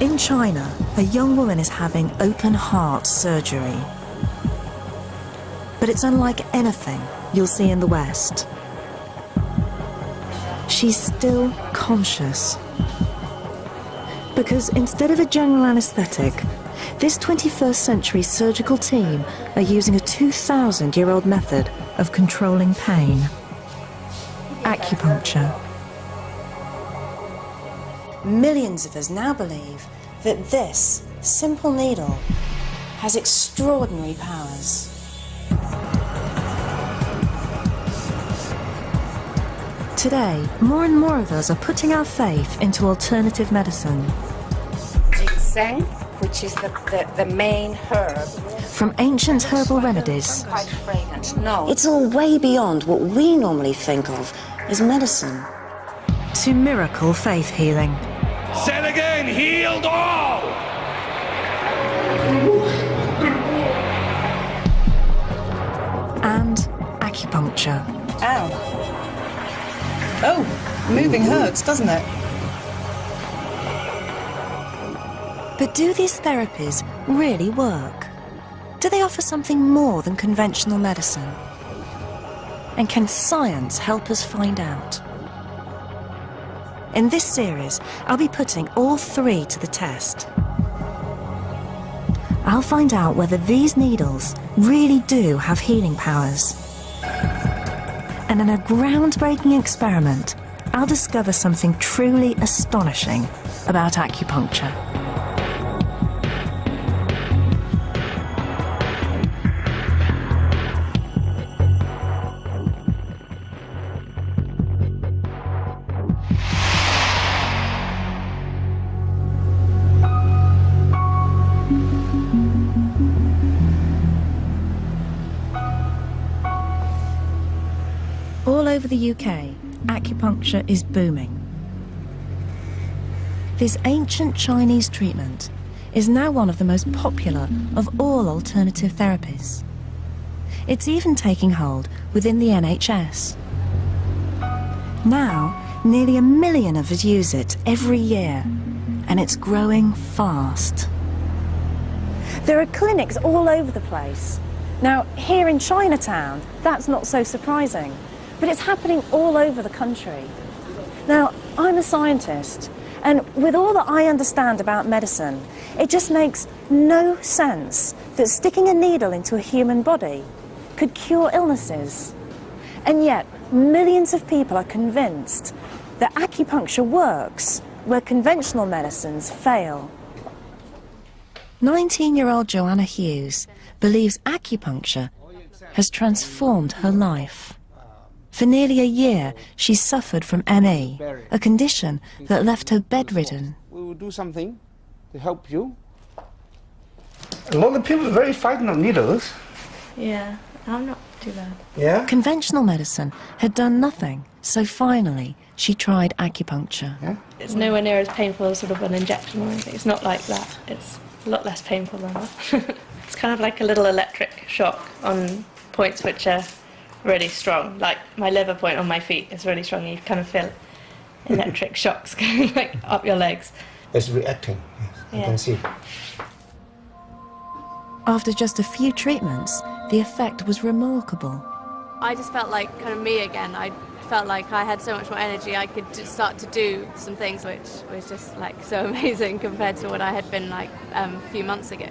In China, a young woman is having open heart surgery. But it's unlike anything you'll see in the West. She's still conscious. Because instead of a general anaesthetic, this 21st century surgical team are using a 2,000-year-old method of controlling pain. Acupuncture. Millions of us now believe that this simple needle has extraordinary powers. Today, more and more of us are putting our faith into alternative medicine. Ginseng, which is the main herb. From ancient herbal remedies. Quite fragrant. No. It's all way beyond what we normally think of as medicine. To miracle faith healing. Said again, healed all! And acupuncture. Ow. Oh, moving hurts, doesn't it? But do these therapies really work? Do they offer something more than conventional medicine? And can science help us find out? In this series, I'll be putting all three to the test. I'll find out whether these needles really do have healing powers. And in a groundbreaking experiment, I'll discover something truly astonishing about acupuncture. All over the UK, acupuncture is booming. This ancient Chinese treatment is now one of the most popular of all alternative therapies. It's even taking hold within the NHS. Now, nearly 1 million of us use it every year, and it's growing fast. There are clinics all over the place. Now, here in Chinatown, that's not so surprising. But it's happening all over the country. Now, I'm a scientist, and with all that I understand about medicine, it just makes no sense that sticking a needle into a human body could cure illnesses. And yet, millions of people are convinced that acupuncture works where conventional medicines fail. 19-year-old Joanna Hughes believes acupuncture has transformed her life. For nearly a year, she suffered from ME, a condition that left her bedridden. We will do something to help you. A lot of people are very frightened of needles. Yeah, I'm not too bad. Yeah? Conventional medicine had done nothing, so finally she tried acupuncture. Yeah? It's nowhere near as painful as sort of an injection or anything. It's not like that. It's a lot less painful than that. It's kind of like a little electric shock on points which are really strong. Like my liver point on my feet is really strong. You kind of feel electric shocks going like up your legs. It's reacting, yes, Yeah. I can see. After just a few treatments, the effect was remarkable. I just felt like kind of me again. I felt like I had so much more energy. I could just start to do some things which was just like so amazing compared to what I had been like a few months ago.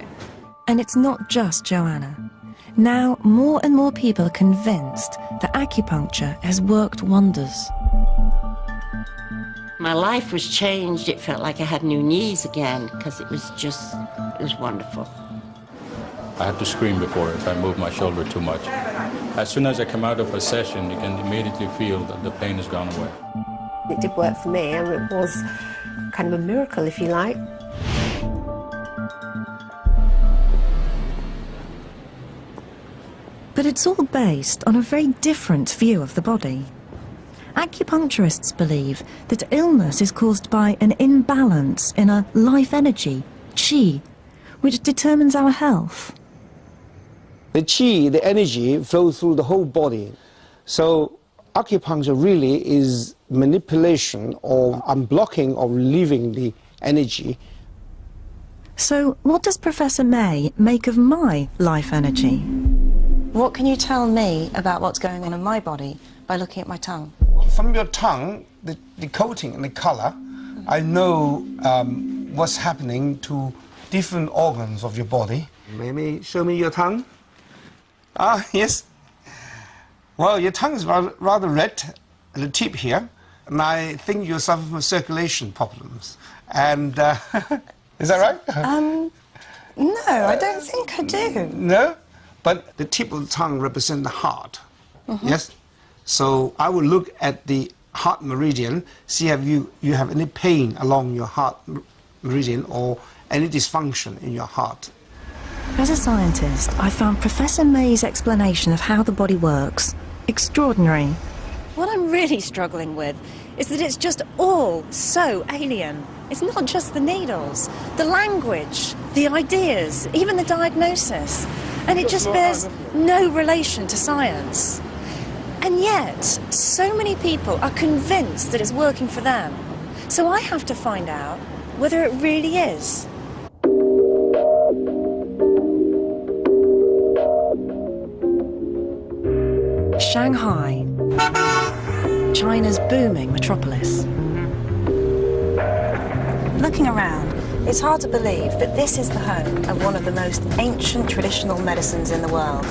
And it's not just Joanna. Now, more and more people are convinced that acupuncture has worked wonders. My life was changed. It felt like I had new knees again because it was wonderful. I had to scream before if I moved my shoulder too much. As soon as I come out of a session, you can immediately feel that the pain has gone away. It did work for me, and it was kind of a miracle, if you like. But it's all based on a very different view of the body. Acupuncturists believe that illness is caused by an imbalance in a life energy, qi, which determines our health. The qi, the energy, flows through the whole body. So acupuncture really is manipulation or unblocking or relieving the energy So what does Professor May make of my life energy? What can you tell me about what's going on in my body by looking at my tongue? From your tongue, the coating and the color, I know what's happening to different organs of your body. Maybe show me your tongue. Ah, yes. Well, your tongue is rather red at the tip here, and I think you're suffering from circulation problems. And is that right? No, I don't think I do. No? But the tip of the tongue represents the heart. Yes? So I will look at the heart meridian, see if you have any pain along your heart meridian or any dysfunction in your heart. As a scientist, I found Professor May's explanation of how the body works extraordinary. What I'm really struggling with is that it's just all so alien. It's not just the needles, the language, the ideas, even the diagnosis. And it just bears no relation to science. And yet, so many people are convinced that it's working for them. So I have to find out whether it really is. Shanghai, China's booming metropolis. Looking around, it's hard to believe that this is the home of one of the most ancient traditional medicines in the world.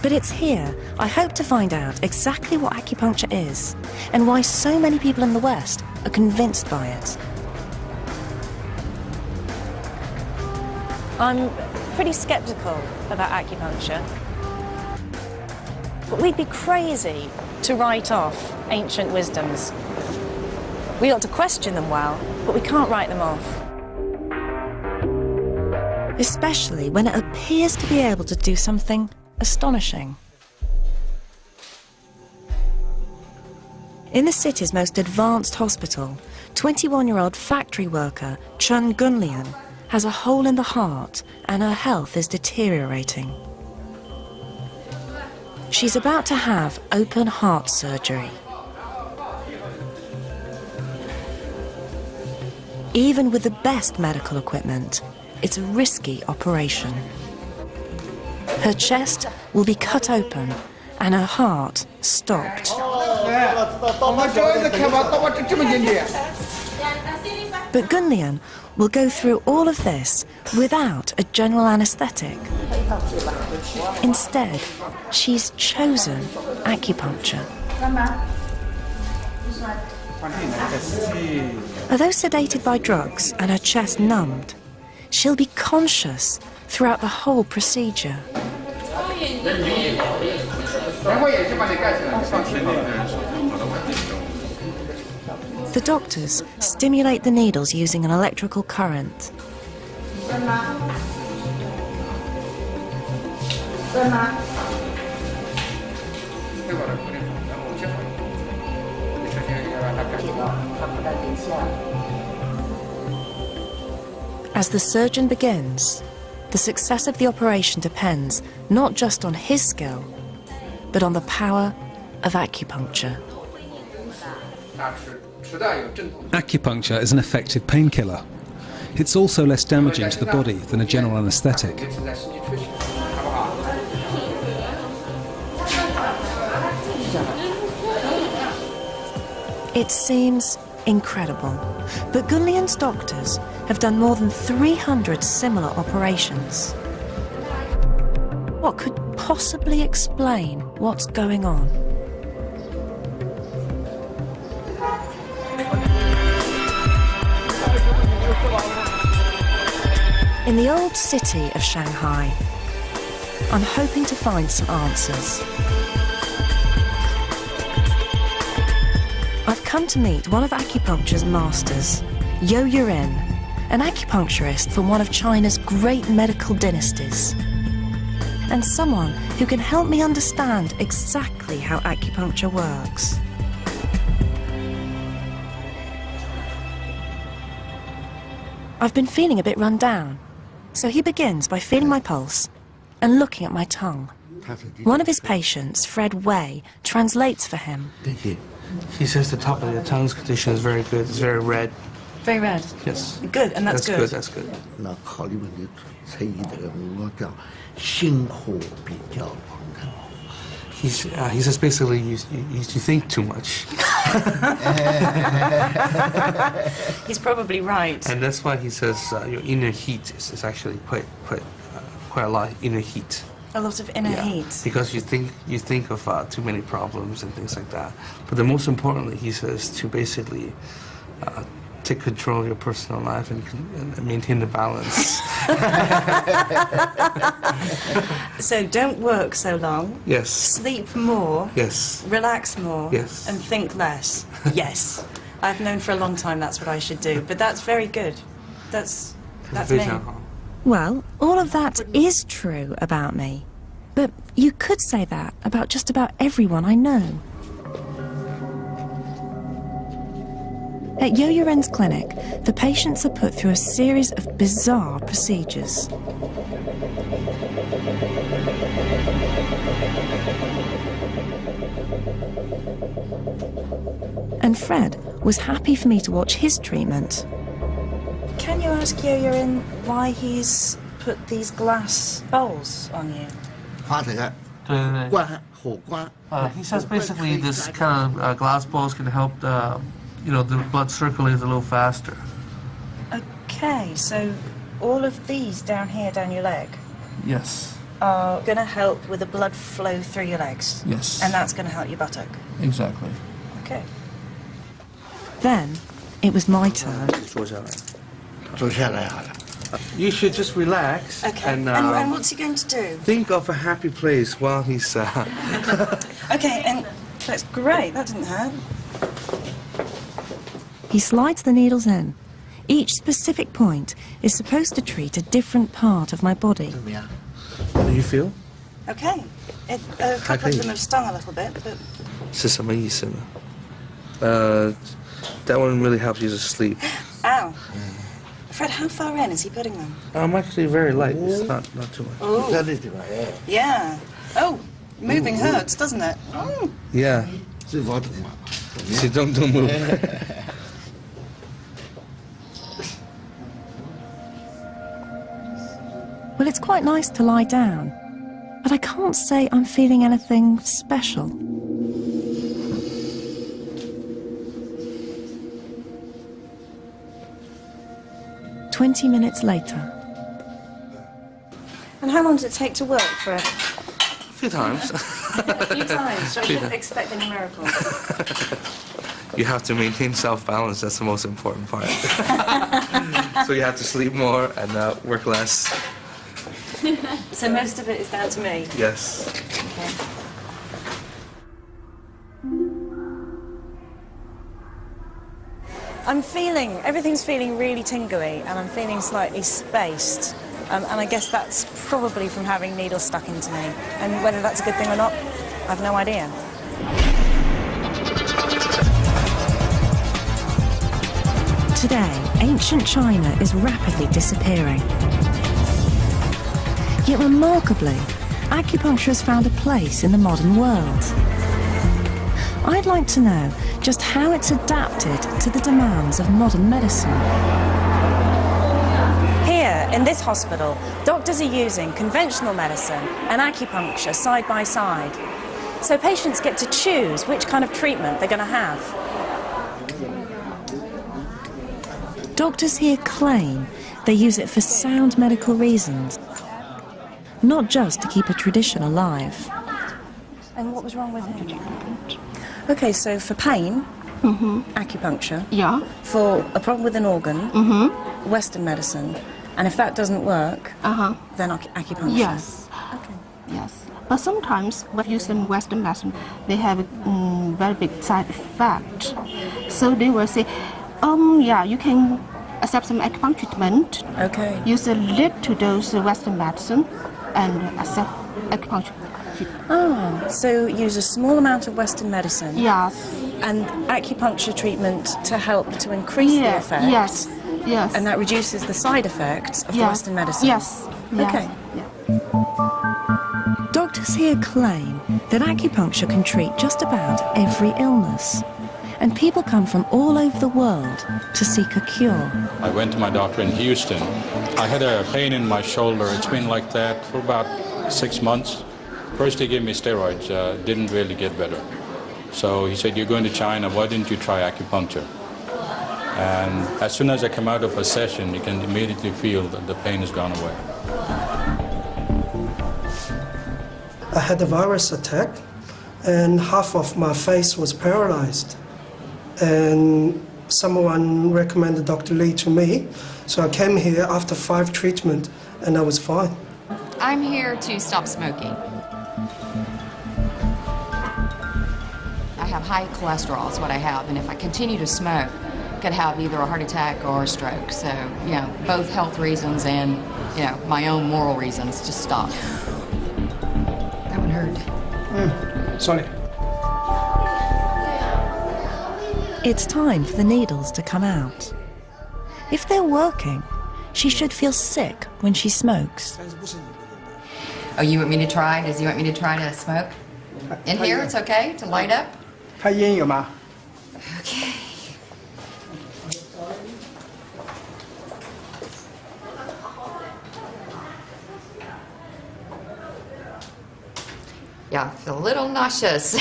But it's here I hope to find out exactly what acupuncture is and why so many people in the West are convinced by it. I'm pretty sceptical about acupuncture, but we'd be crazy to write off ancient wisdoms. We ought to question them well, but we can't write them off. Especially when it appears to be able to do something astonishing. In the city's most advanced hospital, 21-year-old factory worker Chun Gunlian has a hole in the heart and her health is deteriorating. She's about to have open heart surgery. Even with the best medical equipment, it's a risky operation. Her chest will be cut open and her heart stopped. But Gunlian will go through all of this without a general anesthetic. Instead, she's chosen acupuncture. Although sedated by drugs and her chest numbed, she'll be conscious throughout the whole procedure. The doctors stimulate the needles using an electrical current. As the surgeon begins, the success of the operation depends not just on his skill, but on the power of acupuncture. Acupuncture is an effective painkiller. It's also less damaging to the body than a general anaesthetic. It seems incredible, but Gunlian's doctors have done more than 300 similar operations. What could possibly explain what's going on? In the old city of Shanghai, I'm hoping to find some answers. I've come to meet one of acupuncture's masters, Yo Yurin, an acupuncturist from one of China's great medical dynasties, and someone who can help me understand exactly how acupuncture works. I've been feeling a bit run down, so he begins by feeling my pulse and looking at my tongue. One of his patients, Fred Wei, translates for him. He says the top of your tongue's condition is very good. It's very red. Very red. Yes. Good, and that's good. That's good. 那考虑问题，才以这个我叫辛苦比较困难。 He says basically you think too much. He's probably right. And that's why he says your inner heat is actually quite a lot of inner heat. A lot of inner heat. Because you think of too many problems and things like that. But the most importantly, he says to basically take control of your personal life and maintain the balance. So don't work so long. Yes. Sleep more. Yes. Relax more. Yes. And think less. Yes. I've known for a long time that's what I should do, but that's very good. That's me. Well, all of that is true about me. But you could say that about just about everyone I know. At Yo Yuren's clinic, the patients are put through a series of bizarre procedures. And Fred was happy for me to watch his treatment. Can you ask Yo Yuren why he's put these glass bowls on you? 发这个关火关。 He says basically this kind of glass balls can help the blood circulate a little faster. Okay, so all of these down here, down your leg, Yes. are going to help with the blood flow through your legs. Yes. And that's going to help your buttock. Exactly. Okay. Then it was my turn. 坐下来好了。 You should just relax. Okay. And what's he going to do? think of a happy place while he's. Okay, and that's great. That didn't hurt. He slides the needles in. Each specific point is supposed to treat a different part of my body. How do you feel? Okay. A couple of them have stung a little bit, but... 是什么意思呢? That one really helps you to sleep. Ow. Fred, how far in is he putting them? I'm actually very light. It's not too much. Oh. Yeah. Oh, moving hurts, doesn't it? Mm. Yeah. See, don't move. Well, it's quite nice to lie down, but I can't say I'm feeling anything special. "20 minutes later. And how long does it take to work, Fred? A few times. A few times, so I shouldn't expect any miracles. You have to maintain self-balance. That's the most important part. So you have to sleep more and work less. So most of it is down to me? Yes. Okay. Everything's feeling really tingly, and I'm feeling slightly spaced. And I guess that's probably from having needles stuck into me. And whether that's a good thing or not, I've no idea. Today, ancient China is rapidly disappearing. Yet remarkably, acupuncture has found a place in the modern world. I'd like to know just how it's adapted to the demands of modern medicine. Here, in this hospital, doctors are using conventional medicine and acupuncture side by side. So patients get to choose which kind of treatment they're going to have. Doctors here claim they use it for sound medical reasons, not just to keep a tradition alive. And what was wrong with him? Okay, so for pain, acupuncture. Yeah. For a problem with an organ, Western medicine. And if that doesn't work, then acupuncture. Yes. Okay. Yes. But sometimes when using Western medicine, they have a very big side effect. So they will say, yeah, you can accept some acupuncture treatment. Okay. Use a little dose of Western medicine and accept acupuncture. Ah, so use a small amount of Western medicine. Yes. And acupuncture treatment to help to increase the effect. Yes. Yes. And that reduces the side effects of the Western medicine. Yes. Okay. Doctors here claim that acupuncture can treat just about every illness. And and people come from all over the world to seek a cure. I went to my doctor in Houston. I had a pain in my shoulder. It's been like that for about 6 months. First, he gave me steroids. Didn't really get better. So he said, "You're going to China, why didn't you try acupuncture?" And as soon as I come out of a session, you can immediately feel that the pain has gone away. I had a virus attack, and half of my face was paralyzed. And someone recommended Dr. Lee to me, so I came here after 5 treatments, and I was fine. I'm here to stop smoking. I have high cholesterol is what I have, and if I continue to smoke, I could have either a heart attack or a stroke. So, you know, both health reasons and, you know, my own moral reasons to stop. That would hurt. Sorry. It's time for the needles to come out. If they're working, she should feel sick when she smokes. Oh, you want me to try? Does he want me to try to smoke? In here, it's okay to light up? Okay. Yeah, I feel a little nauseous.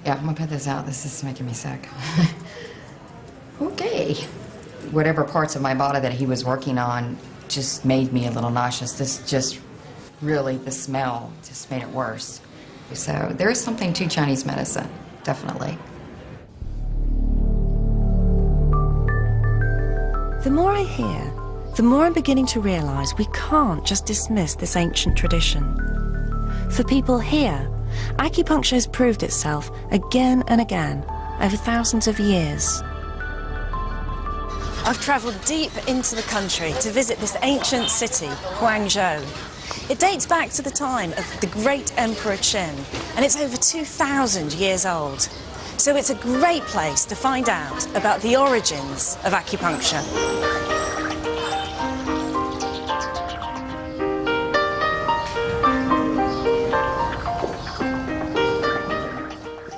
Yeah, I'm gonna put this out. This is making me sick. Okay. Whatever parts of my body that he was working on just made me a little nauseous. This just really, the smell just made it worse. So there is something to Chinese medicine, definitely. The more I hear, the more I'm beginning to realize we can't just dismiss this ancient tradition. For people here, acupuncture has proved itself again and again over thousands of years. I've travelled deep into the country to visit this ancient city, Guangzhou. It dates back to the time of the great Emperor Qin, and it's over 2,000 years old. So it's a great place to find out about the origins of acupuncture.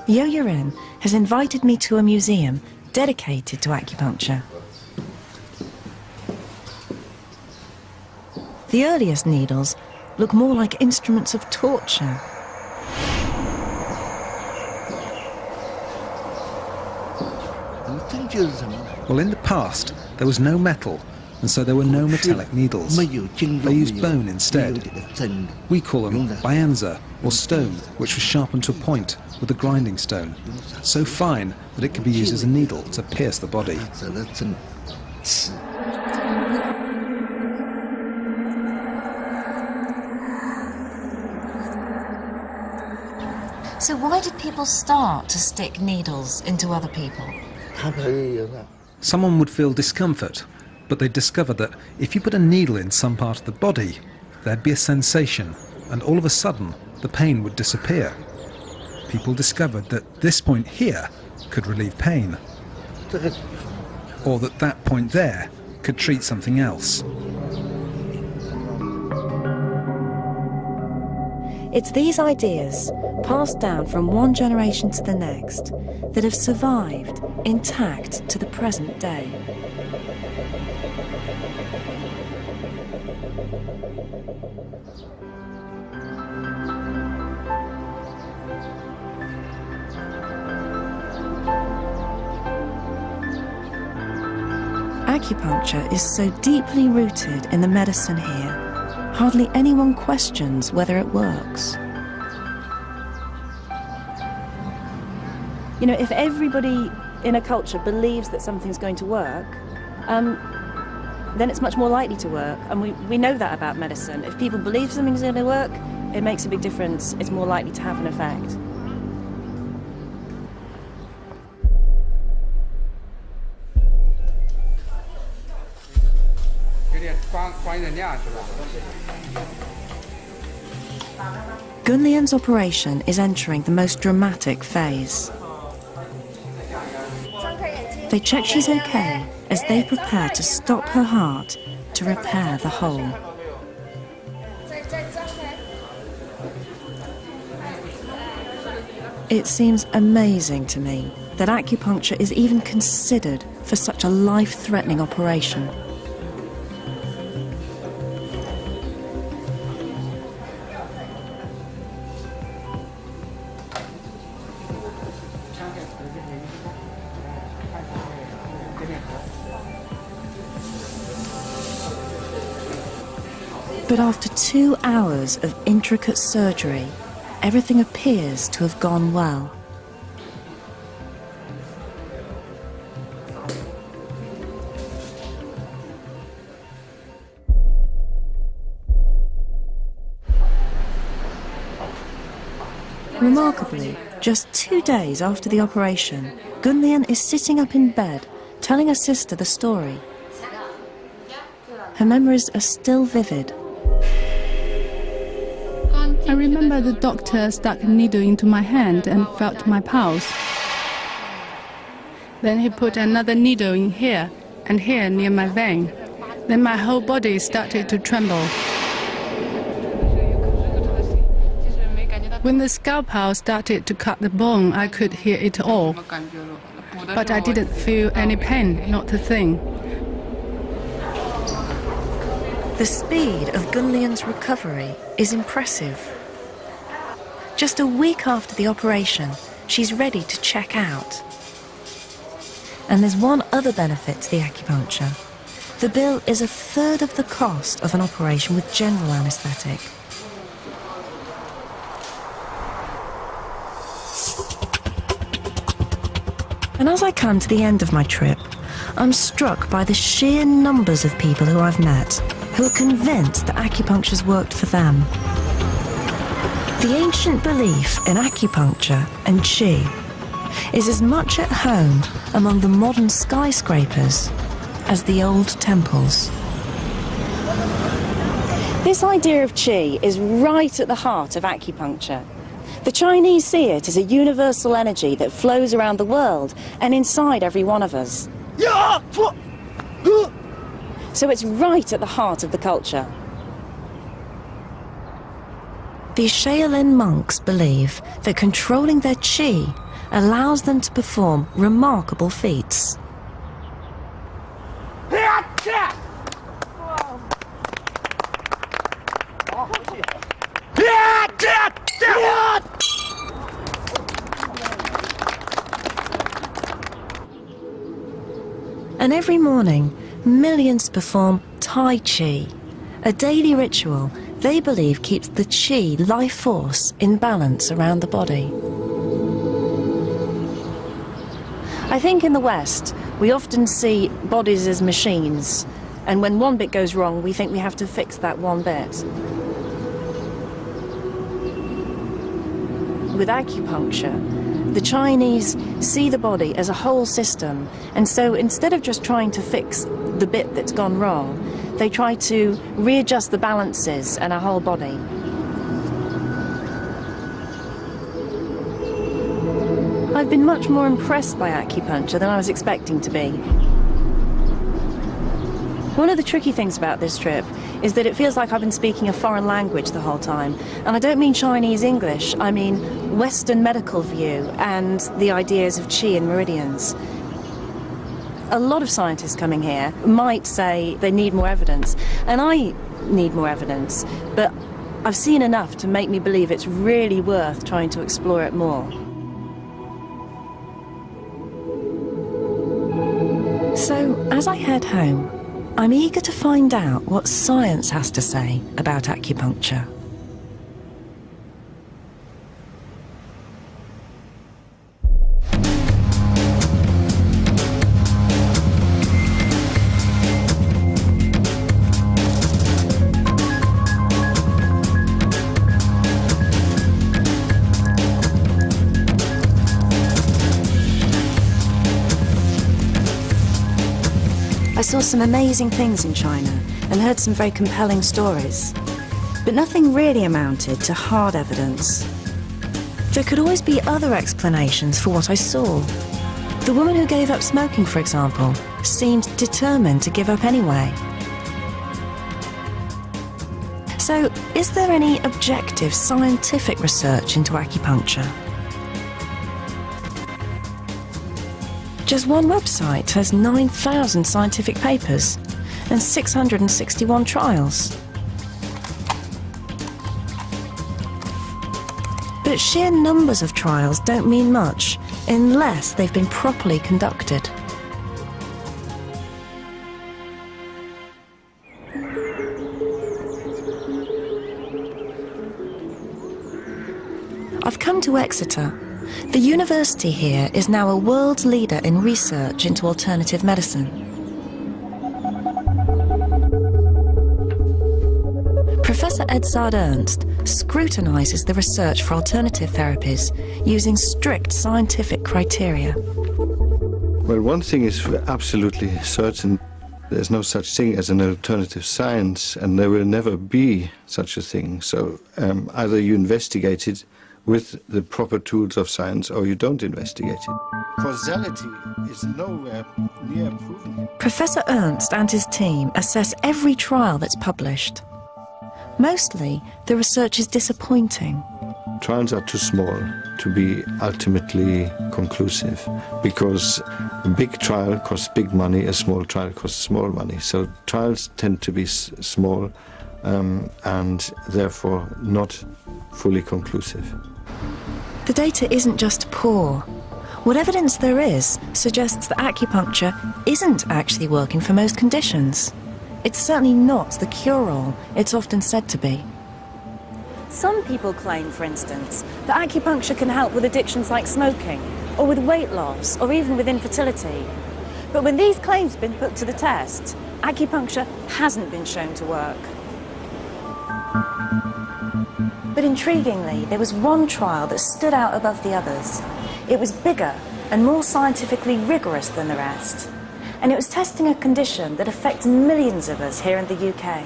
Yo Yurin has invited me to a museum dedicated to acupuncture. The earliest needles look more like instruments of torture. Well, in the past, there was no metal, and so there were no metallic needles. They used bone instead. We call them bianza, or stone, which was sharpened to a point with a grinding stone, so fine that it can be used as a needle to pierce the body. So why did people start to stick needles into other people? Someone would feel discomfort, but they'd discover that if you put a needle in some part of the body, there'd be a sensation, and all of a sudden, the pain would disappear. People discovered that this point here could relieve pain, or that that point there could treat something else. It's these ideas, passed down from one generation to the next, that have survived intact to the present day. Acupuncture is so deeply rooted in the medicine here, hardly anyone questions whether it works. You know, if everybody in a culture believes that something's going to work, then it's much more likely to work. And we know that about medicine. If people believe something's going to work, it makes a big difference. It's more likely to have an effect. Gunlian's operation is entering the most dramatic phase. They check she's okay as they prepare to stop her heart to repair the hole. It seems amazing to me that acupuncture is even considered for such a life-threatening operation. But after 2 hours of intricate surgery, everything appears to have gone well. Remarkably, just 2 days after the operation, Gunlian is sitting up in bed, telling her sister the story. Her memories are still vivid. I remember the doctor stuck a needle into my hand and felt my pulse. Then he put another needle in here and here near my vein. Then my whole body started to tremble. When the scalpel started to cut the bone, I could hear it all. But I didn't feel any pain, not a thing. The speed of Gunlian's recovery is impressive. Just a week after the operation, she's ready to check out. And there's one other benefit to the acupuncture. The bill is 1/3 of the cost of an operation with general anaesthetic. And as I come to the end of my trip, I'm struck by the sheer numbers of people who I've met who are convinced that acupuncture's worked for them. The ancient belief in acupuncture and qi is as much at home among the modern skyscrapers as the old temples. This idea of qi is right at the heart of acupuncture. The Chinese see it as a universal energy that flows around the world and inside every one of us. So it's right at the heart of the culture. These Shaolin monks believe that controlling their qi allows them to perform remarkable feats. And every morning, millions perform Tai Chi, a daily ritual they believe keeps the qi life force in balance around the body. I think in the West, we often see bodies as machines, and when one bit goes wrong, we think we have to fix that one bit. With acupuncture, the Chinese see the body as a whole system, and so instead of just trying to fix the bit that's gone wrong, they try to readjust the balances in our whole body. I've been much more impressed by acupuncture than I was expecting to be. One of the tricky things about this trip is that it feels like I've been speaking a foreign language the whole time. And I don't mean Chinese English, I mean Western medical view and the ideas of qi and meridians. A lot of scientists coming here might say they need more evidence, and I need more evidence, but I've seen enough to make me believe it's really worth trying to explore it more. So, as I head home, I'm eager to find out what science has to say about acupuncture. I saw some amazing things in China and heard some very compelling stories, but nothing really amounted to hard evidence. There could always be other explanations for what I saw. The woman who gave up smoking, for example, seemed determined to give up anyway. So, is there any objective scientific research into acupuncture? Just one website has 9,000 scientific papers and 661 trials. But sheer numbers of trials don't mean much unless they've been properly conducted. I've come to Exeter. The university here is now a world leader in research into alternative medicine. Professor Edzard Ernst scrutinises the research for alternative therapies using strict scientific criteria. Well, one thing is absolutely certain. There's no such thing as an alternative science, and there will never be such a thing. So either you investigate it with the proper tools of science, or you don't investigate it. Causality is nowhere near proven. Professor Ernst and his team assess every trial that's published. Mostly, the research is disappointing. Trials are too small to be ultimately conclusive, because a big trial costs big money, a small trial costs small money. So trials tend to be small and therefore not fully conclusive. The data isn't just poor. What evidence there is suggests that acupuncture isn't actually working for most conditions. It's certainly not the cure-all it's often said to be. Some people claim, for instance, that acupuncture can help with addictions like smoking, or with weight loss, or even with infertility. But when these claims have been put to the test, acupuncture hasn't been shown to work. But intriguingly, there was one trial that stood out above the others. It was bigger and more scientifically rigorous than the rest. And it was testing a condition that affects millions of us here in the UK.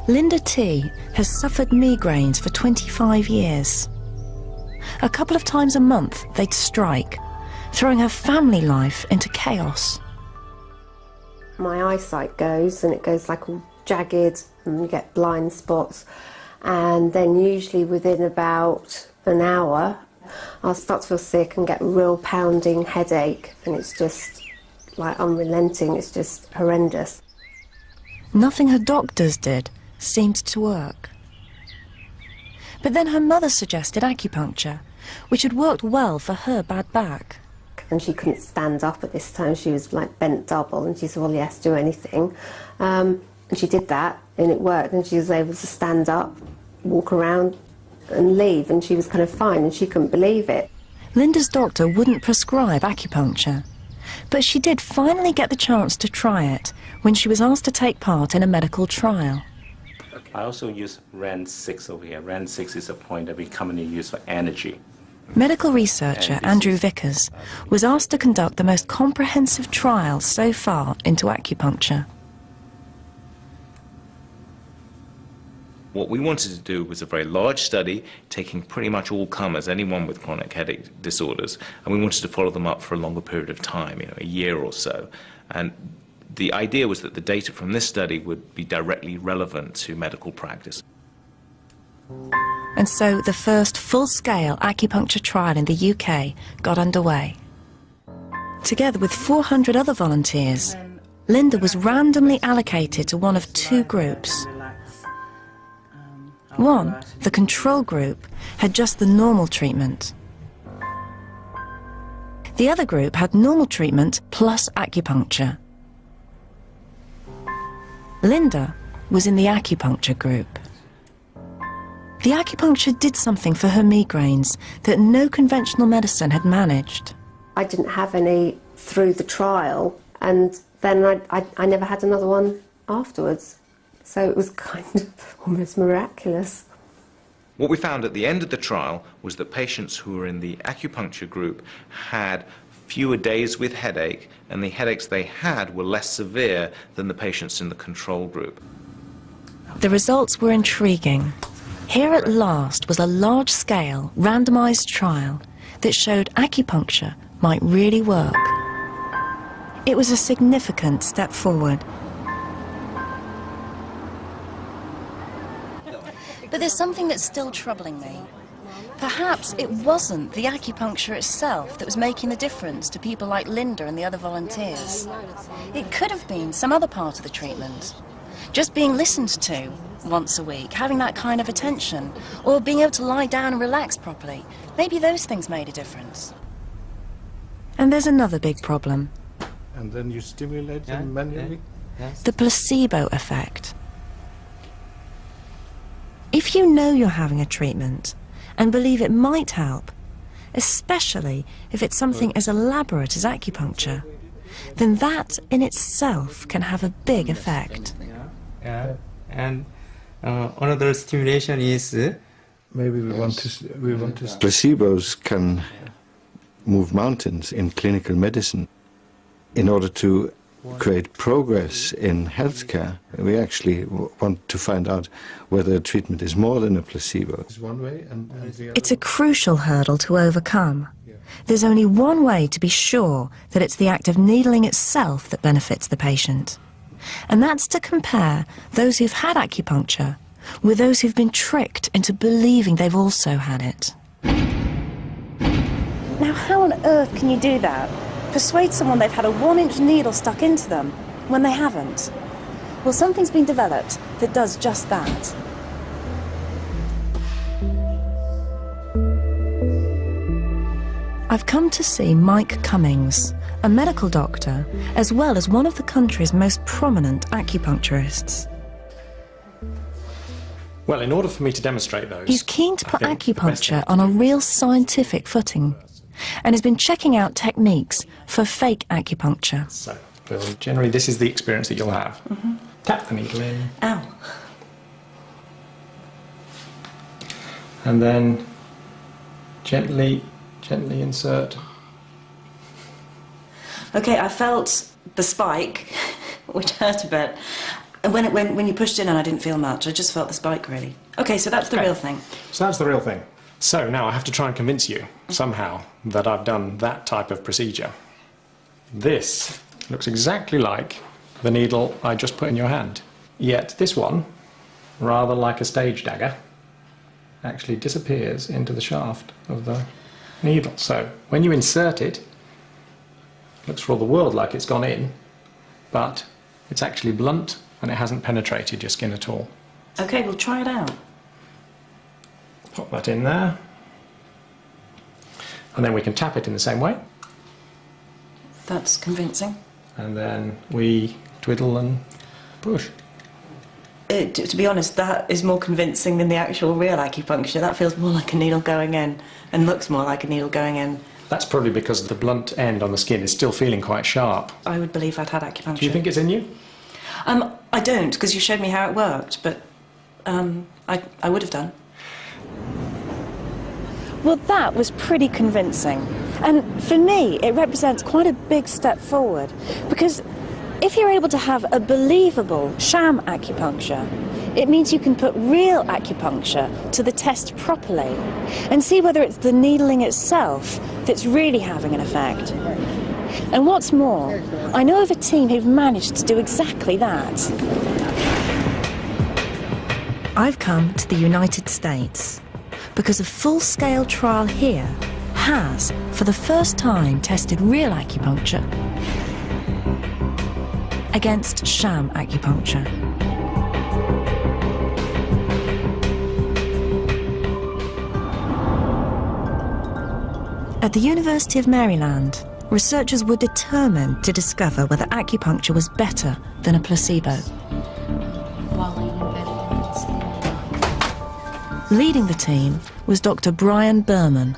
Linda T has suffered migraines for 25 years. A couple of times a month, they'd strike, throwing her family life into chaos. My eyesight goes, and it goes like all jagged, and you get blind spots. And then usually within about an hour, I'll start to feel sick and get a real pounding headache, and it's just like unrelenting, it's just horrendous. Nothing her doctors did seemed to work. But then her mother suggested acupuncture, which had worked well for her bad back. And she couldn't stand up at this time, she was like bent double, and she said, well, yes, do anything. And she did that, and it worked, and she was able to stand up, walk around and leave, and she was kind of fine, and she couldn't believe it. Linda's doctor wouldn't prescribe acupuncture, but she did finally get the chance to try it when she was asked to take part in a medical trial. I also use RAN6 over here. RAN6 is a point that we commonly use for energy. Medical researcher Andrew Vickers was asked to conduct the most comprehensive trial so far into acupuncture. What we wanted to do was a very large study, taking pretty much all comers, anyone with chronic headache disorders, and we wanted to follow them up for a longer period of time, a year or so. And the idea was that the data from this study would be directly relevant to medical practice. And so the first full-scale acupuncture trial in the UK got underway. Together with 400 other volunteers, Linda was randomly allocated to one of two groups. One, the control group, had just the normal treatment. The other group had normal treatment plus acupuncture. Linda was in the acupuncture group. The acupuncture did something for her migraines that no conventional medicine had managed. I didn't have any through the trial, and then I never had another one afterwards. So it was kind of almost miraculous. What we found at the end of the trial was that patients who were in the acupuncture group had fewer days with headache, and the headaches they had were less severe than the patients in the control group. The results were intriguing. Here at last was a large-scale, randomized trial that showed acupuncture might really work. It was a significant step forward. But there's something that's still troubling me. Perhaps it wasn't the acupuncture itself that was making the difference to people like Linda and the other volunteers. It could have been some other part of the treatment. Just being listened to once a week, having that kind of attention, or being able to lie down and relax properly. Maybe those things made a difference. And there's another big problem. And then you stimulate them manually? The placebo effect. If you know you're having a treatment and believe it might help, especially if it's something as elaborate as acupuncture, then that in itself can have a big effect. Yeah, and another stimulation is maybe we want to. Placebos can move mountains in clinical medicine. In order to create progress in healthcare, we actually want to find out whether a treatment is more than a placebo. It's a crucial hurdle to overcome. There's only one way to be sure that it's the act of needling itself that benefits the patient. And that's to compare those who've had acupuncture with those who've been tricked into believing they've also had it. Now, how on earth can you do that? Persuade someone they've had a 1-inch needle stuck into them when they haven't? Well, something's been developed that does just that. I've come to see Mike Cummings, a medical doctor, as well as one of the country's most prominent acupuncturists. Well, in order for me to demonstrate those... He's keen to put acupuncture on a real scientific footing, and has been checking out techniques for fake acupuncture. So, generally this is the experience that you'll have. Tap the needle in. Ow. And then gently insert. Okay, I felt the spike, which hurt a bit. And when you pushed in and I didn't feel much, I just felt the spike really. Okay, so that's the real thing. So that's the real thing. So now I have to try and convince you, somehow, that I've done that type of procedure. This looks exactly like the needle I just put in your hand. Yet this one, rather like a stage dagger, actually disappears into the shaft of the needle. So when you insert it, it looks for all the world like it's gone in, but it's actually blunt and it hasn't penetrated your skin at all. Okay, we'll try it out. Pop that in there. And then we can tap it in the same way. That's convincing. And then we twiddle and push. To be honest, that is more convincing than the actual real acupuncture. That feels more like a needle going in and looks more like a needle going in. That's probably because the blunt end on the skin is still feeling quite sharp. I would believe I'd had acupuncture. Do you think it's in you? I don't, because you showed me how it worked, but I would have done. Well, that was pretty convincing. And for me, it represents quite a big step forward, because if you're able to have a believable sham acupuncture, it means you can put real acupuncture to the test properly and see whether it's the needling itself that's really having an effect. And what's more, I know of a team who've managed to do exactly that. I've come to the United States because a full-scale trial here has, for the first time, tested real acupuncture against sham acupuncture. At the University of Maryland, researchers were determined to discover whether acupuncture was better than a placebo. Leading the team was Dr. Brian Berman.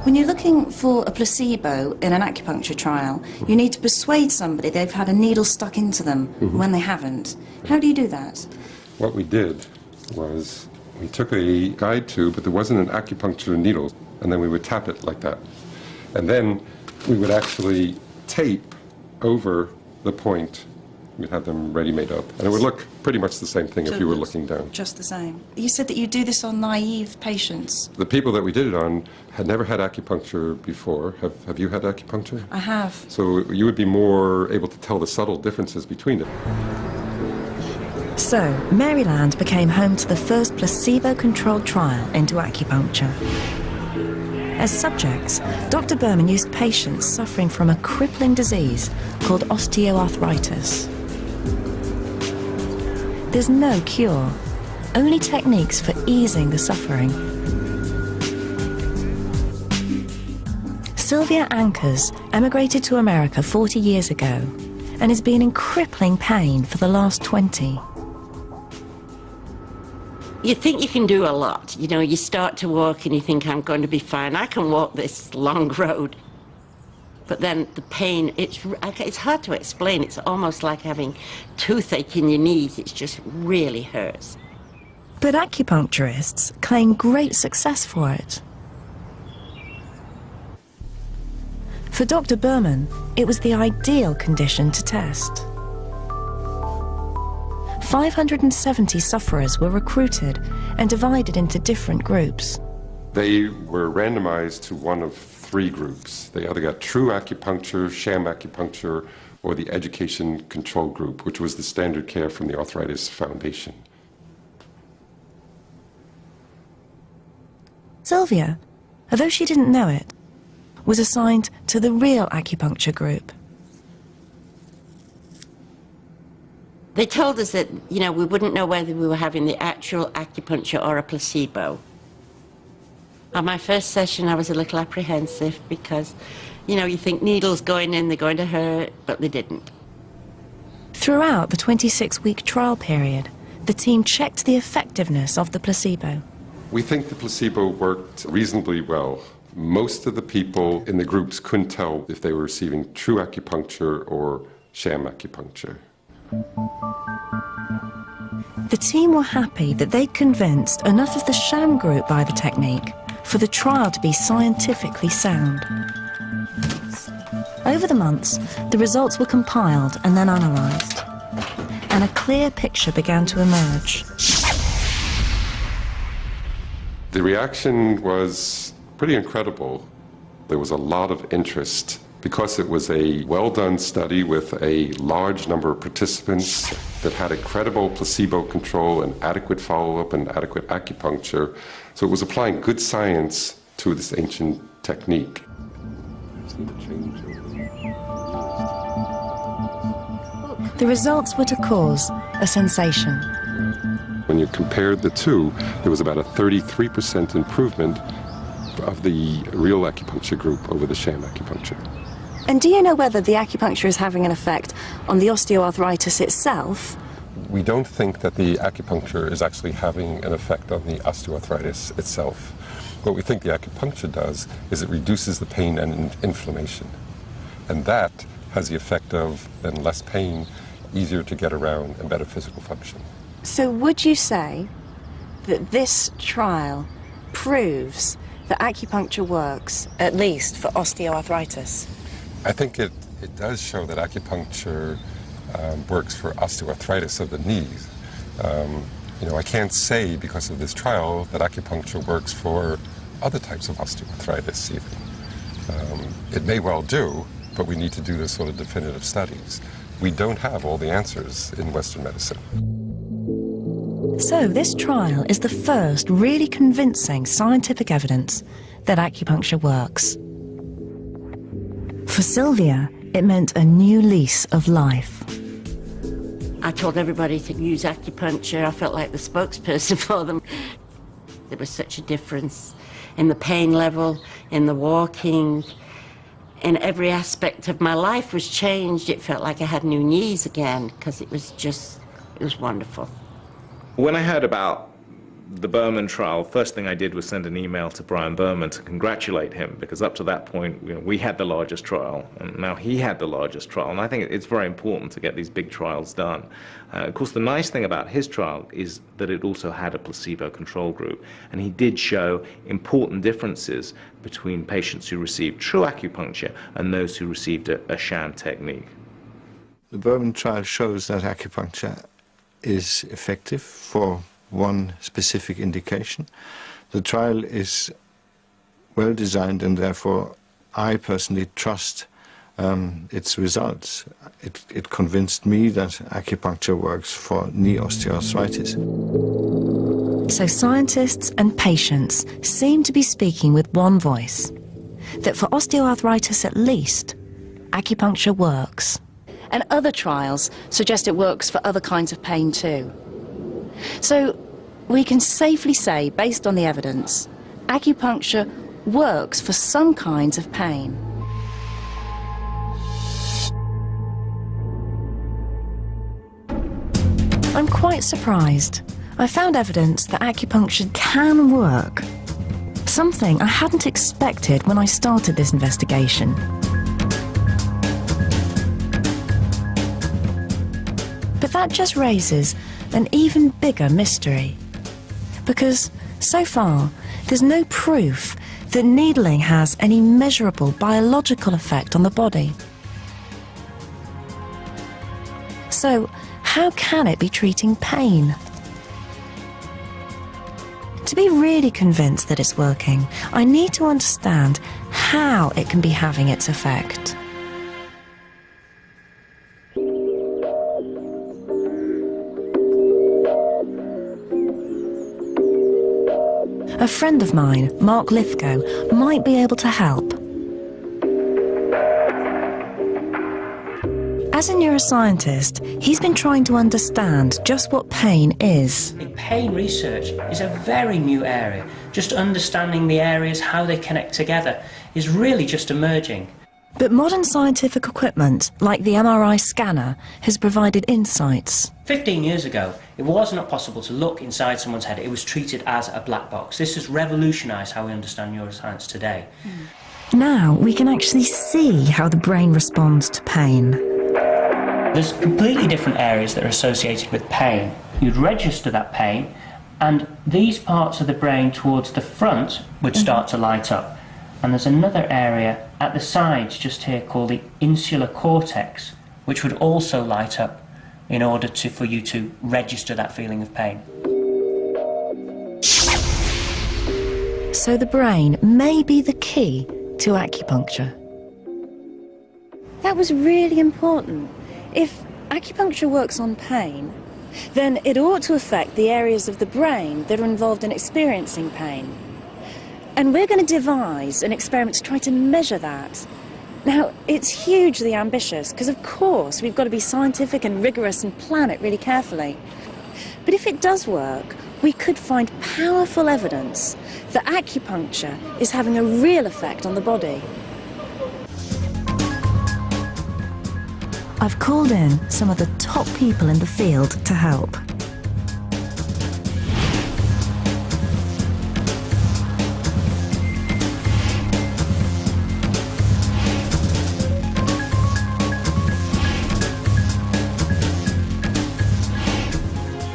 When you're looking for a placebo in an acupuncture trial, you need to persuade somebody they've had a needle stuck into them when they haven't. How do you do that? What we did was we took a guide tube, but there wasn't an acupuncture needle, and then we would tap it like that. And then we would actually tape over the point. We'd have them ready-made up. And it would look pretty much the same thing if you were looking down. Just the same. You said that you do this on naive patients. The people that we did it on had never had acupuncture before. Have you had acupuncture? I have. So you would be more able to tell the subtle differences between it. So, Maryland became home to the first placebo-controlled trial into acupuncture. As subjects, Dr. Berman used patients suffering from a crippling disease called osteoarthritis. There's no cure, only techniques for easing the suffering. Sylvia Ankers emigrated to America 40 years ago and has been in crippling pain for the last 20. You think you can do a lot. You know, you start to walk and you think, I'm going to be fine. I can walk this long road. But then the pain, it's hard to explain. It's almost like having toothache in your knees. It just really hurts. But acupuncturists claim great success for it. For Dr. Berman, it was the ideal condition to test. 570 sufferers were recruited and divided into different groups. They were randomized to one of three groups. They either got true acupuncture, sham acupuncture, or the education control group, which was the standard care from the Arthritis Foundation. Sylvia, although she didn't know it, was assigned to the real acupuncture group. They told us that, you know, we wouldn't know whether we were having the actual acupuncture or a placebo. On my first session, I was a little apprehensive because, you know, you think needles going in, they're going to hurt, but they didn't. Throughout the 26-week trial period, the team checked the effectiveness of the placebo. We think the placebo worked reasonably well. Most of the people in the groups couldn't tell if they were receiving true acupuncture or sham acupuncture. The team were happy that they'd convinced enough of the sham group by the technique for the trial to be scientifically sound. Over the months, the results were compiled and then analysed, and a clear picture began to emerge. The reaction was pretty incredible. There was a lot of interest. Because it was a well-done study with a large number of participants that had a credible placebo control and adequate follow-up and adequate acupuncture. So it was applying good science to this ancient technique. The results were to cause a sensation. When you compared the two, there was about a 33% improvement of the real acupuncture group over the sham acupuncture. And do you know whether the acupuncture is having an effect on the osteoarthritis itself? We don't think that the acupuncture is actually having an effect on the osteoarthritis itself. What we think the acupuncture does is it reduces the pain and inflammation. And that has the effect of then less pain, easier to get around, and better physical function. So would you say that this trial proves that acupuncture works, at least for osteoarthritis? I think it does show that acupuncture works for osteoarthritis of the knees. You know, I can't say because of this trial that acupuncture works for other types of osteoarthritis even. It may well do, but we need to do this sort of definitive studies. We don't have all the answers in Western medicine. So this trial is the first really convincing scientific evidence that acupuncture works. For Sylvia, it meant a new lease of life. I told everybody to use acupuncture. I felt like the spokesperson for them. There was such a difference in the pain level, in the walking, in every aspect of my life was changed. It felt like I had new knees again because it was wonderful. When I heard about the Berman trial, first thing I did was send an email to Brian Berman to congratulate him, because up to that point, you know, we had the largest trial, and now he had the largest trial, and I think it's very important to get these big trials done. Of course, the nice thing about his trial is that it also had a placebo control group, and he did show important differences between patients who received true acupuncture and those who received a sham technique. The Berman trial shows that acupuncture is effective for one specific indication. The trial is well designed, and therefore I personally trust its results. It convinced me that acupuncture works for knee osteoarthritis. So scientists and patients seem to be speaking with one voice, that for osteoarthritis at least, acupuncture works. And other trials suggest it works for other kinds of pain too. So we can safely say, based on the evidence, acupuncture works for some kinds of pain. I'm quite surprised. I found evidence that acupuncture can work. Something I hadn't expected when I started this investigation. But that just raises an even bigger mystery. Because so far, there's no proof that needling has any measurable biological effect on the body. So, how can it be treating pain? To be really convinced that it's working, I need to understand how it can be having its effect. A friend of mine, Mark Lithgow, might be able to help. As a neuroscientist, he's been trying to understand just what pain is. Pain research is a very new area. Just understanding the areas, how they connect together, is really just emerging. But modern scientific equipment, like the MRI scanner, has provided insights. 15 years ago, it was not possible to look inside someone's head. It was treated as a black box. This has revolutionised how we understand neuroscience today. Now we can actually see how the brain responds to pain. There's completely different areas that are associated with pain. You'd register that pain, and these parts of the brain towards the front would start to light up. And there's another area at the sides just here called the insular cortex, which would also light up in order for you to register that feeling of pain. So the brain may be the key to acupuncture. That was really important. If acupuncture works on pain, then it ought to affect the areas of the brain that are involved in experiencing pain. And we're going to devise an experiment to try to measure that. Now, it's hugely ambitious, because of course we've got to be scientific and rigorous and plan it really carefully. But if it does work, we could find powerful evidence that acupuncture is having a real effect on the body. I've called in some of the top people in the field to help.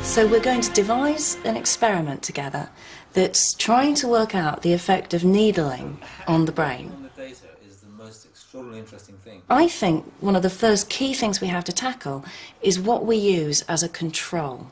So we're going to devise an experiment together that's trying to work out the effect of needling on the brain. The data is the most extraordinarily interesting thing. I think one of the first key things we have to tackle is what we use as a control.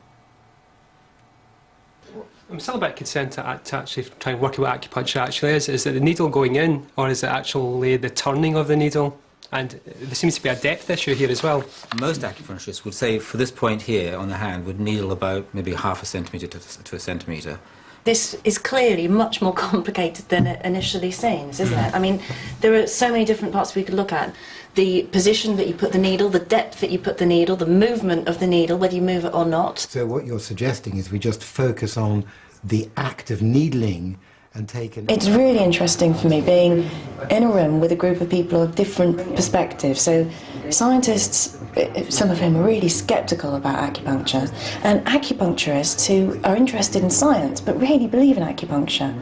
I'm still a bit concerned to actually try and work out what acupuncture actually is. Is it the needle going in, or is it actually the turning of the needle? And there seems to be a depth issue here as well. Most acupuncturists would say for this point here on the hand would needle about maybe half a centimetre to a centimetre. This is clearly much more complicated than it initially seems, isn't it? I mean, there are so many different parts we could look at. The position that you put the needle, the depth that you put the needle, the movement of the needle, whether you move it or not. So what you're suggesting is we just focus on the act of needling and take an... It's really interesting for me being in a room with a group of people of different perspectives. So scientists, some of whom are really sceptical about acupuncture, and acupuncturists who are interested in science but really believe in acupuncture.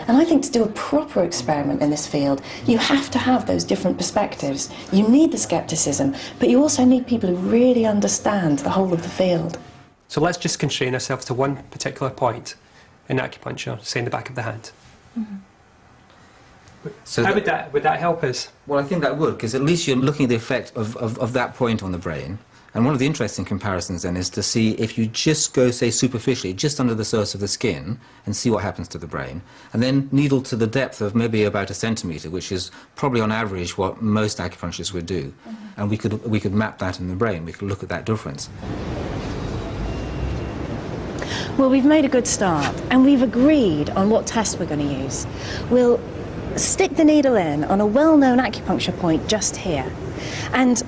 And I think to do a proper experiment in this field, you have to have those different perspectives. You need the skepticism, but you also need people who really understand the whole of the field. So let's just constrain ourselves to one particular point in acupuncture, say in the back of the hand. So how would that help us? Well, I think that would, because at least you're looking at the effect of that point on the brain, And one of the interesting comparisons then is to see if you just go, say, superficially, just under the surface of the skin, and see what happens to the brain, and then needle to the depth of maybe about 1 centimetre, which is probably on average what most acupuncturists would do. And we could map that in the brain, we could look at that difference. Well, we've made a good start, and we've agreed on what test we're going to use. We'll stick the needle in on a well-known acupuncture point just here. And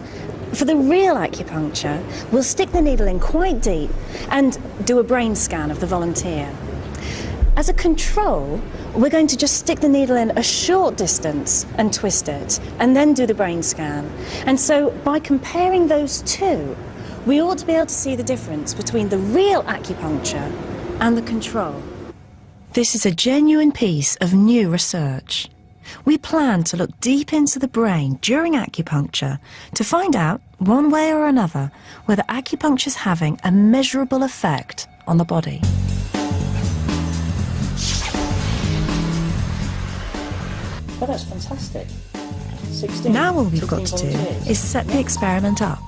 for the real acupuncture, we'll stick the needle in quite deep and do a brain scan of the volunteer. As a control, we're going to just stick the needle in a short distance and twist it, and then do the brain scan. And so by comparing those two, we ought to be able to see the difference between the real acupuncture and the control. This is a genuine piece of new research. We plan to look deep into the brain during acupuncture to find out, one way or another, whether acupuncture is having a measurable effect on the body. Oh, that's fantastic. 16. Now all we've got to do is set the experiment up.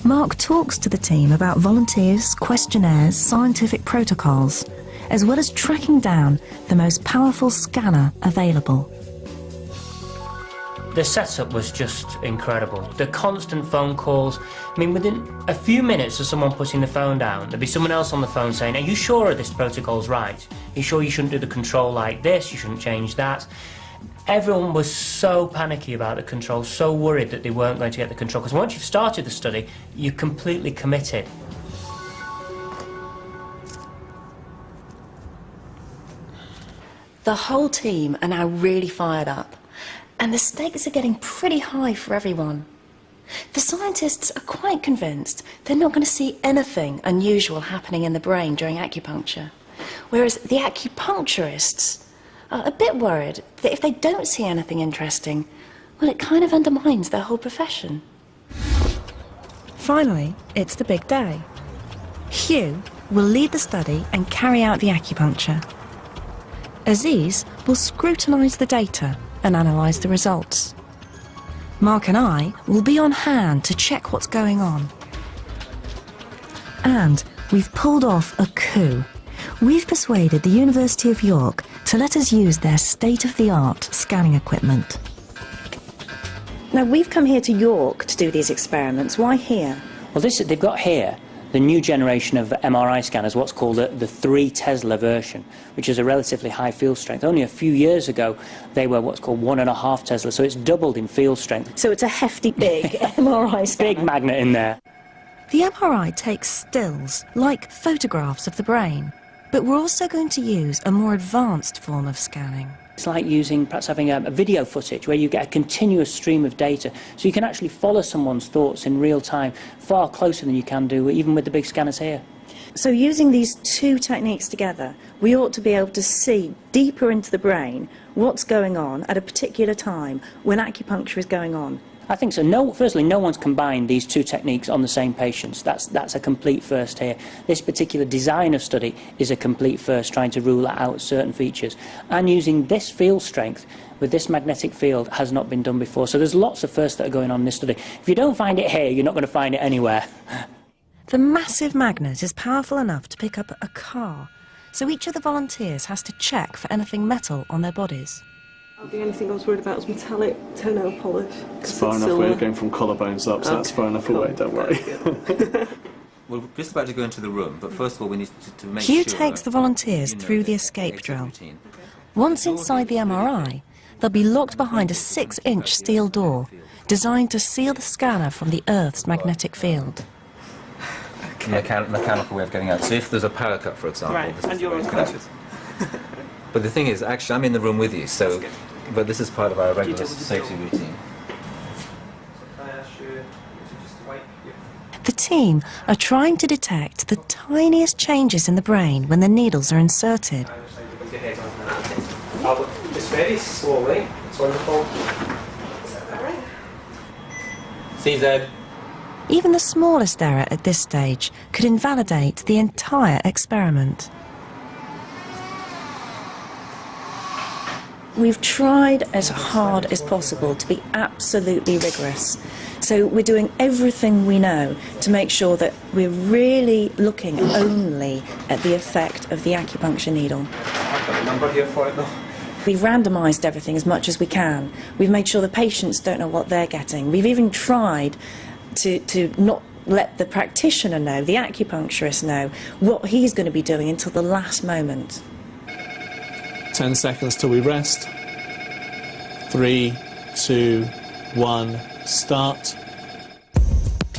Mark talks to the team about volunteers, questionnaires, scientific protocols, as well as tracking down the most powerful scanner available. The setup was just incredible. The constant phone calls. I mean, within a few minutes of someone putting the phone down, there'd be someone else on the phone saying, "Are you sure this protocol's right? Are you sure you shouldn't do the control like this? You shouldn't change that?" Everyone was so panicky about the control, so worried that they weren't going to get the control, because once you've started the study, you're completely committed. The whole team are now really fired up, and the stakes are getting pretty high for everyone. The scientists are quite convinced they're not going to see anything unusual happening in the brain during acupuncture, whereas the acupuncturists are a bit worried that if they don't see anything interesting, well, it kind of undermines their whole profession. Finally, it's the big day. Hugh will lead the study and carry out the acupuncture. Aziz will scrutinise the data and analyse the results. Mark and I will be on hand to check what's going on. And we've pulled off a coup. We've persuaded the University of York to let us use their state-of-the-art scanning equipment. Now, we've come here to York to do these experiments. Why here? Well, they've got here the new generation of MRI scanners, what's called the 3 Tesla version, which is a relatively high field strength. Only a few years ago, they were what's called 1.5 Tesla, so it's doubled in field strength. So it's a hefty, big MRI scanner. Big magnet in there. The MRI takes stills, like photographs of the brain, but we're also going to use a more advanced form of scanning. It's like perhaps having a video footage where you get a continuous stream of data, so you can actually follow someone's thoughts in real time, far closer than you can do even with the big scanners here. So using these two techniques together, we ought to be able to see deeper into the brain what's going on at a particular time when acupuncture is going on. I think so. Firstly, no one's combined these two techniques on the same patients. That's a complete first here. This particular design of study is a complete first, trying to rule out certain features. And using this field strength with this magnetic field has not been done before. So there's lots of firsts that are going on in this study. If you don't find it here, you're not going to find it anywhere. The massive magnet is powerful enough to pick up a car, so each of the volunteers has to check for anything metal on their bodies. The only thing I was worried about was metallic toenail polish. It's far enough away going from collarbones up, so that's far enough away, don't worry. We're just about to go into the room, but first of all we need to make sure... Hugh takes the volunteers through the escape drill. Once inside the MRI, they'll be locked behind a 6-inch steel door, designed to seal the scanner from the Earth's magnetic field. Mechanical way of getting out. So if there's a power cut, for example... Right, and you're on top. But the thing is, actually, I'm in the room with you, so... But this is part of our regular safety routine. The team are trying to detect the tiniest changes in the brain when the needles are inserted. Just very slowly. It's wonderful. CZ. Even the smallest error at this stage could invalidate the entire experiment. We've tried as hard as possible to be absolutely rigorous. So we're doing everything we know to make sure that we're really looking only at the effect of the acupuncture needle. I've got a number here for it though. We've randomised everything as much as we can. We've made sure the patients don't know what they're getting. We've even tried to not let the practitioner know, the acupuncturist know, what he's going to be doing until the last moment. 10 seconds till we rest. 3, 2, 1, start.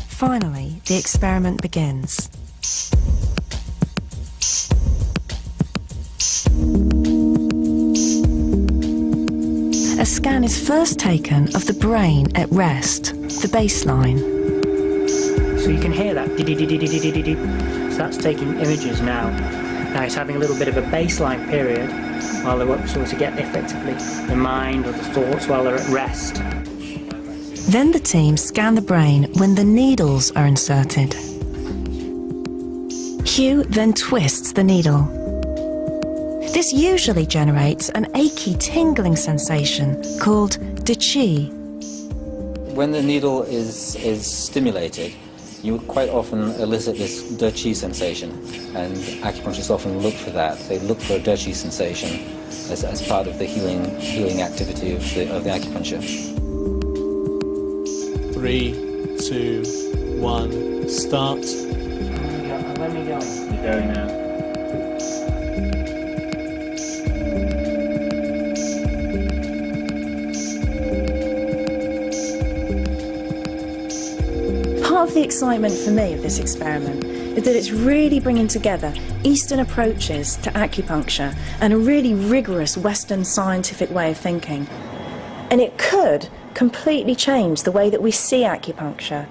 Finally, the experiment begins. A scan is first taken of the brain at rest, the baseline. So you can hear that. So that's taking images now. Now it's having a little bit of a baseline period while they're sort of get effectively the mind or the thoughts while they're at rest. Then the team scan the brain when the needles are inserted. Hugh then twists the needle. This usually generates an achy, tingling sensation called de chi. When the needle is stimulated, you quite often elicit this de chi sensation, and acupuncturists often look for that. They look for a de chi sensation as part of the healing activity of the acupuncture. 3, 2, 1, start. When we go, we're going now. Part of the excitement for me of this experiment is that it's really bringing together Eastern approaches to acupuncture and a really rigorous Western scientific way of thinking. And it could completely change the way that we see acupuncture.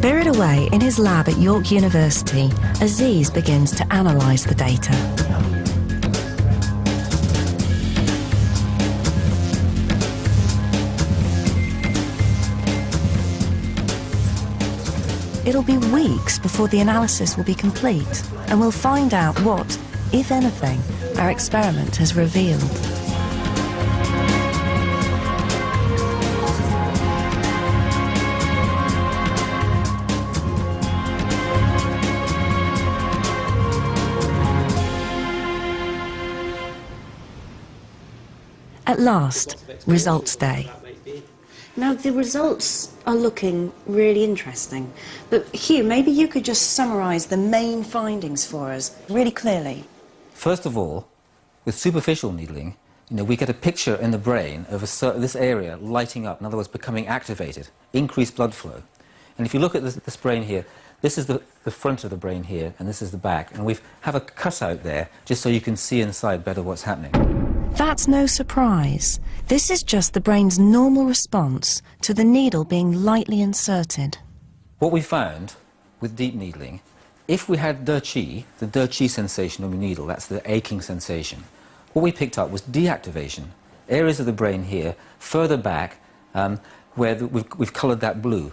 Buried away in his lab at York University, Aziz begins to analyse the data. It'll be weeks before the analysis will be complete, and we'll find out what, if anything, our experiment has revealed. At last, results day. Now, the results are looking really interesting, but Hugh, maybe you could just summarise the main findings for us really clearly. First of all, with superficial needling, we get a picture in the brain of this area lighting up, in other words, becoming activated, increased blood flow. And if you look at this brain here, this is the front of the brain here, and this is the back, and we have a cutout there, just so you can see inside better what's happening. That's no surprise. This is just the brain's normal response to the needle being lightly inserted. What we found with deep needling, if we had de chi, the de chi sensation of the needle, that's the aching sensation, what we picked up was deactivation. Areas of the brain here, further back, where we've coloured that blue.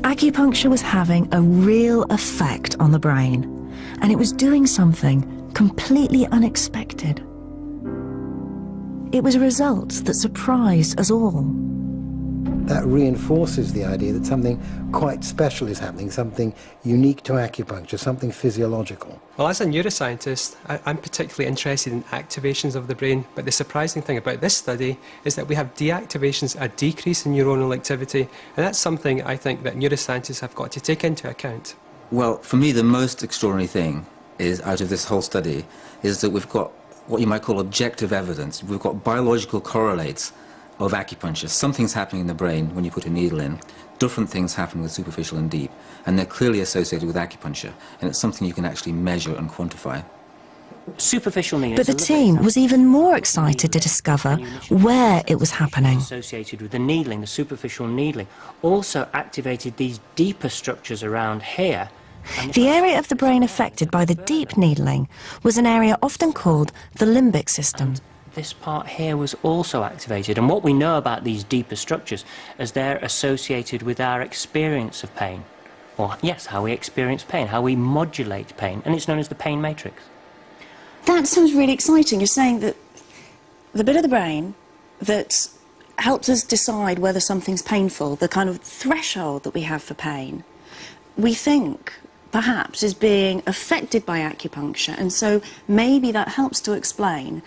Acupuncture was having a real effect on the brain, and it was doing something completely unexpected. It was a result that surprised us all. That reinforces the idea that something quite special is happening, something unique to acupuncture, something physiological. Well, as a neuroscientist, I'm particularly interested in activations of the brain, but the surprising thing about this study is that we have deactivations, a decrease in neuronal activity, and that's something I think that neuroscientists have got to take into account. Well, for me, the most extraordinary thing is, out of this whole study, is that we've got what you might call objective evidence. We've got biological correlates of acupuncture. Something's happening in the brain when you put a needle in. Different things happen with superficial and deep, and they're clearly associated with acupuncture, and it's something you can actually measure and quantify. Superficial needling. But the team was even more excited to discover where it was happening. Associated with the needling, the superficial needling, also activated these deeper structures around here The area of the brain affected by the deep needling was an area often called the limbic system. This part here was also activated, and what we know about these deeper structures is they're associated with our experience of pain. Or, yes, how we experience pain, how we modulate pain, and it's known as the pain matrix. That sounds really exciting. You're saying that the bit of the brain that helps us decide whether something's painful, the kind of threshold that we have for pain, we think perhaps is being affected by acupuncture, and so maybe that helps to explain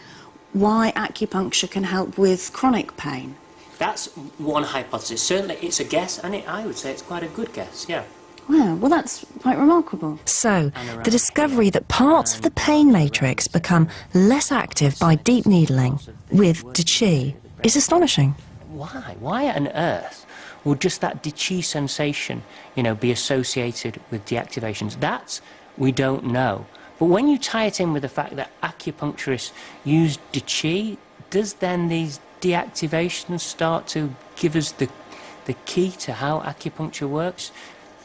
why acupuncture can help with chronic pain. That's one hypothesis. Certainly it's a guess, and I would say it's quite a good guess, yeah. Wow, well that's quite remarkable. So, the discovery that parts of the pain matrix become less active by deep needling with De Qi is astonishing. Why? Why on earth would just that De Qi sensation, be associated with deactivations? That we don't know. But when you tie it in with the fact that acupuncturists use De Qi, does then these deactivations start to give us the key to how acupuncture works?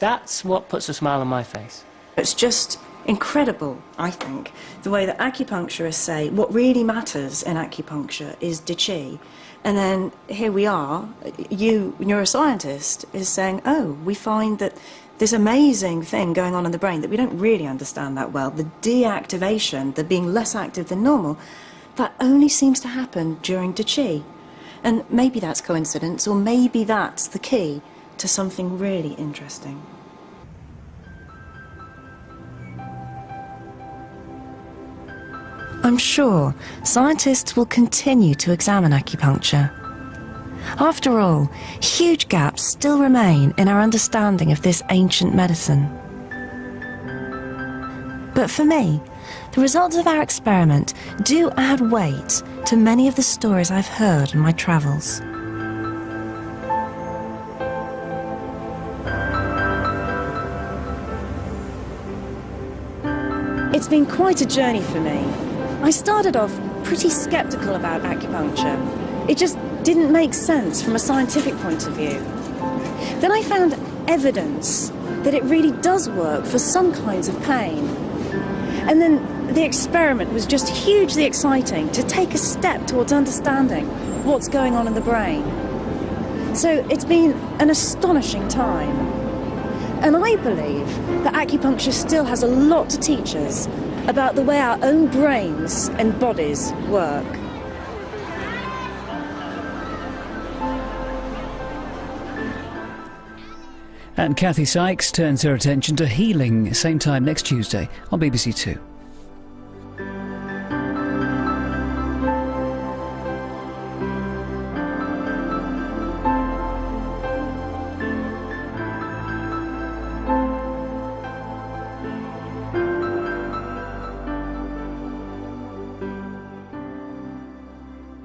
That's what puts a smile on my face. It's just incredible, I think, the way that acupuncturists say what really matters in acupuncture is De Qi. And then here we are, you, neuroscientist, is saying, oh, we find that this amazing thing going on in the brain that we don't really understand that well, the deactivation, the being less active than normal, that only seems to happen during De Qi. And maybe that's coincidence, or maybe that's the key to something really interesting. I'm sure scientists will continue to examine acupuncture. After all, huge gaps still remain in our understanding of this ancient medicine. But for me, the results of our experiment do add weight to many of the stories I've heard in my travels. It's been quite a journey for me. I started off pretty sceptical about acupuncture. It just didn't make sense from a scientific point of view. Then I found evidence that it really does work for some kinds of pain. And then the experiment was just hugely exciting to take a step towards understanding what's going on in the brain. So it's been an astonishing time. And I believe that acupuncture still has a lot to teach us about the way our own brains and bodies work. And Kathy Sykes turns her attention to healing, same time next Tuesday on BBC Two.